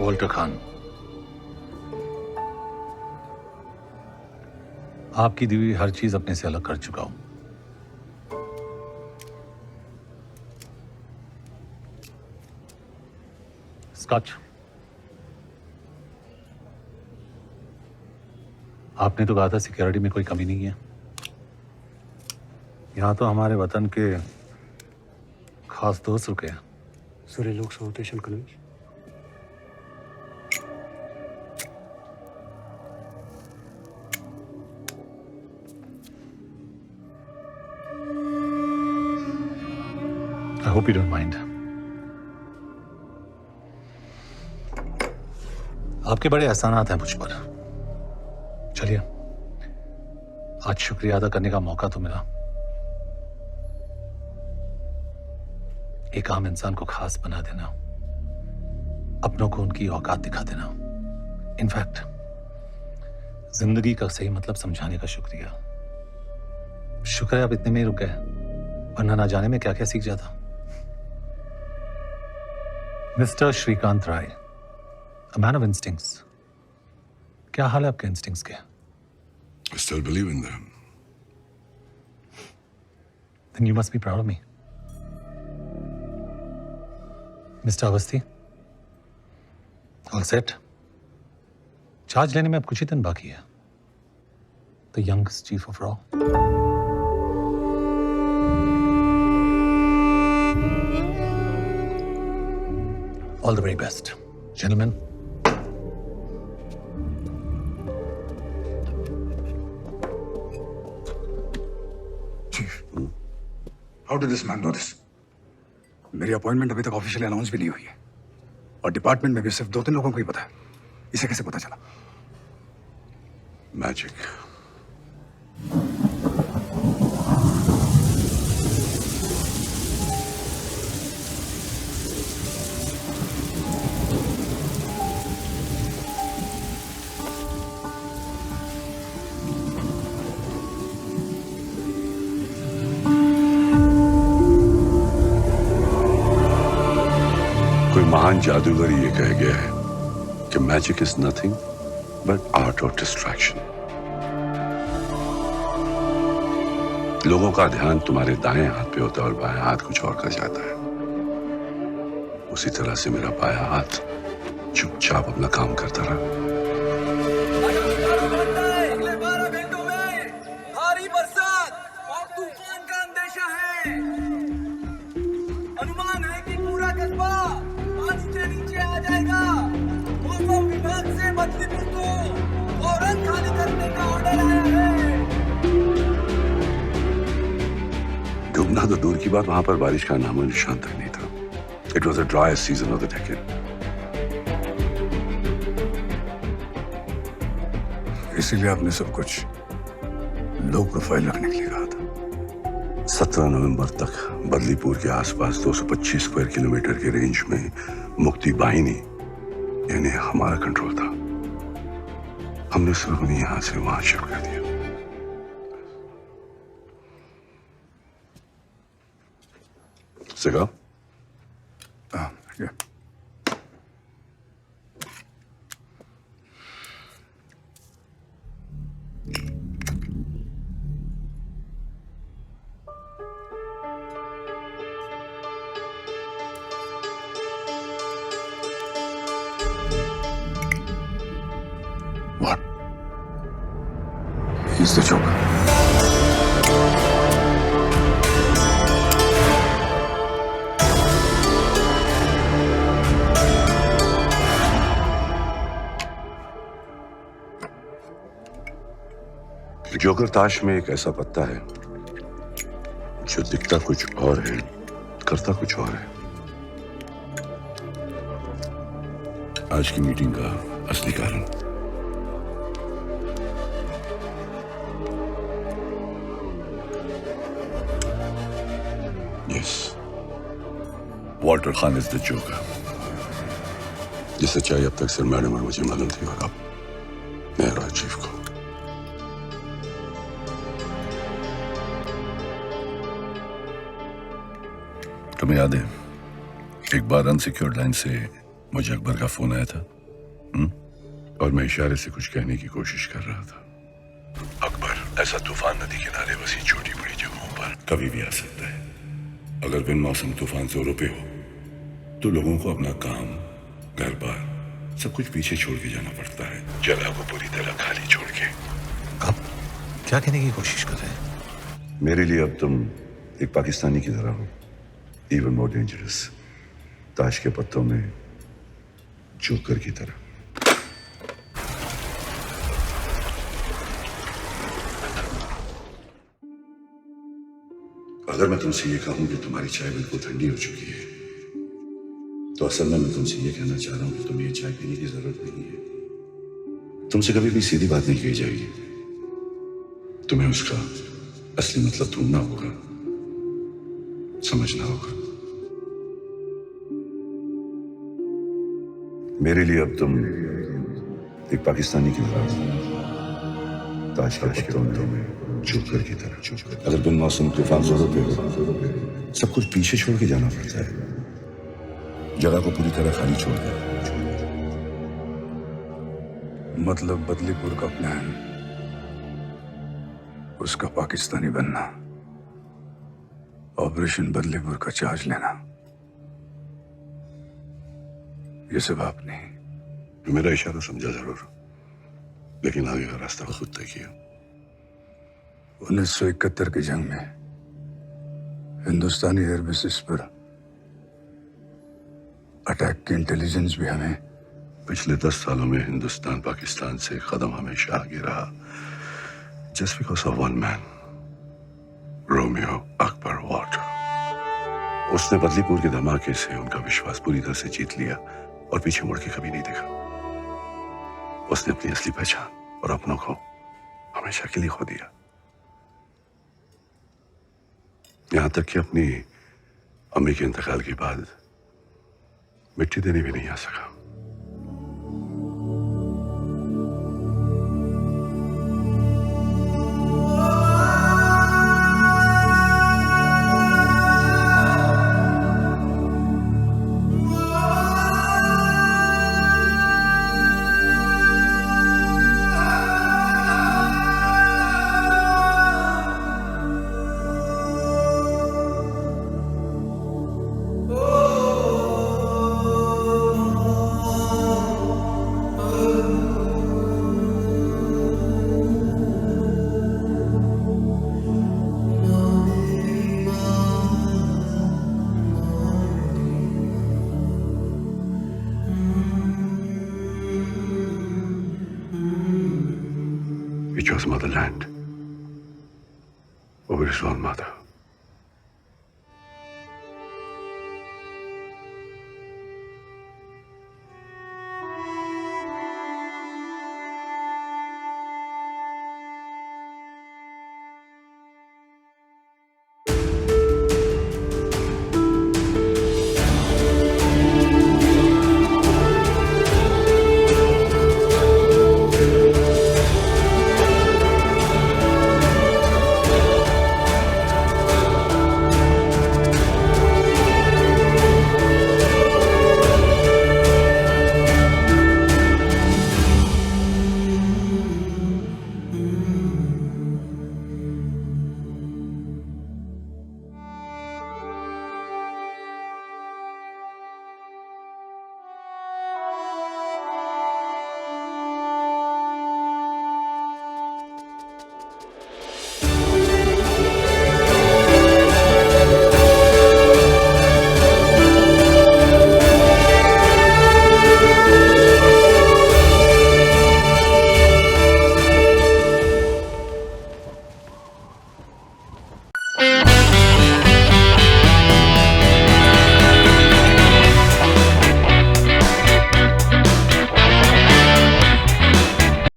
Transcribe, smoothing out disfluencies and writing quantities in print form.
Walter Khan, आपकी दी हुई हर चीज अपने से अलग कर चुका हूं। स्कॉच, आपने तो कहा था सिक्योरिटी में कोई कमी नहीं है। यहां तो हमारे वतन के खास दोस्त रुके हैं। So it looks rotation colors. I hope you don't mind. आपके बड़े एहसानात हैं मुझ पर। चलिए, आज शुक्रिया अदा करने का मौका तो मिला। एक आम इंसान को खास बना देना, अपनों को उनकी औकात दिखा देना, इनफैक्ट जिंदगी का सही मतलब समझाने का शुक्रिया। शुक्र है आप इतने में ही रुक गए, वरना ना जाने में क्या क्या सीख जाता। Mister Shrikant Rai, a man of instincts. क्या हाल है आपके इंस्टिंक्ट्स के? I still believe in them. Then you must be proud of me. Mister Awasthi, all set? Charge लेने में अब कुछ ही दिन बाकी है। The youngest chief of raw. All the very best, gentleman. Chief, how did this man know this? मेरी appointment अभी तक ऑफिशियली अनाउंस भी नहीं हुई है और डिपार्टमेंट में भी सिर्फ 2-3 लोगों को ही पता है। इसे कैसे पता चला? Magic. कोई महान जादूगर ये कह गया है कि magic is nothing but art of distraction. लोगों का ध्यान तुम्हारे दाएं हाथ पे होता है और बाएं हाथ कुछ और कर जाता है। उसी तरह से मेरा बायां हाथ चुपचाप अपना काम करता रहा। अगले 12 घंटों में भारी बरसात और तूफान का अंदेशा है। अनुमान है कि पूरा कस्बा पानी के नीचे आ जाएगा। मौसम विभाग से बदलीपुर को फौरन खाली करने का ऑर्डर आया है। डूबना तो दूर की बात, वहां पर बारिश का नामो निशान तक नहीं था। It was a driest season of the decade. इसीलिए आपने सब कुछ लो प्रोफाइल रखने के लिए कहा था। 17 नवंबर तक बदलीपुर के आसपास 225 स्क्वायर किलोमीटर के रेंज में मुक्ति बाहिनी यानी हमारा कंट्रोल था। हमने सिर्फ उन्हें यहां से वहां शिफ्ट कर दिया। सिगा? Yeah. What? He's the Joker. Joker ताश में एक ऐसा पत्ता है जो दिखता कुछ और है, करता कुछ और है। आज की मीटिंग का असली कारण yes, Walter Khan is the joker. ये सच्चाई अब तक सिर्फ मैडम और मुझे मालूम थी और अब मैं रॉय चीफ को। तुम्हें याद है एक बार अनसिक्योर्ड लाइन से मुझे अकबर का फोन आया था और मैं इशारे से कुछ कहने की कोशिश कर रहा था। अकबर ऐसा तूफान नदी किनारे बसी छोटी बड़ी जगहों पर कभी भी आ सकता है। अगर बिन मौसम तूफान जोरों पे हो तो लोगों को अपना काम, घर बार सब कुछ पीछे छोड़ के जाना पड़ता है, जगह को पूरी तरह खाली छोड़ के। आप क्या कहने की कोशिश कर रहे हैं? मेरे लिए अब तुम एक पाकिस्तानी की तरह हो, इवन मोर डेंजरस, ताश के पत्तों में जोकर की तरह। अगर मैं तुमसे ये कहूं कि तुम्हारी चाय बिल्कुल ठंडी हो चुकी है, तो असल में मैं तुमसे ये कहना चाह रहा हूं कि तुम्हें ये चाय पीने की जरूरत नहीं है। तुमसे कभी भी सीधी बात नहीं कही जाएगी, तुम्हें उसका असली मतलब ढूंढना होगा, समझना होगा। मेरे लिए अब तुम एक पाकिस्तानी की तरह हो, ताश के पत्तों में जोकर की तरह। अगर बिन मौसम तूफान जोरों पे हो, सब कुछ पीछे छोड़ के जाना पड़ता है, जगह को पूरी तरह खाली छोड़ कर। मतलब बदलीपुर का प्लान, उसका पाकिस्तानी बनना, ऑपरेशन बदलीपुर का चार्ज लेना, ये सब आपने। मेरा इशारा समझा जरूर, लेकिन आगे का रास्ता खुद तय किया। 1971 की जंग में हिंदुस्तानी एयर बेसिस पर अटैक की इंटेलिजेंस भी हमें। पिछले 10 सालों में हिंदुस्तान पाकिस्तान से कदम हमेशा आगे रहा, just because of one man, Romeo Akbar water. उसने बदलीपुर के धमाके से उनका विश्वास पूरी तरह से जीत लिया और पीछे मुड़ के कभी नहीं देखा। उसने अपनी असली पहचान और अपनों को हमेशा के लिए खो दिया, यहां तक कि अपनी अम्मी के इंतकाल के बाद मिट्टी देने भी नहीं आ सका। We chose motherland over his own mother.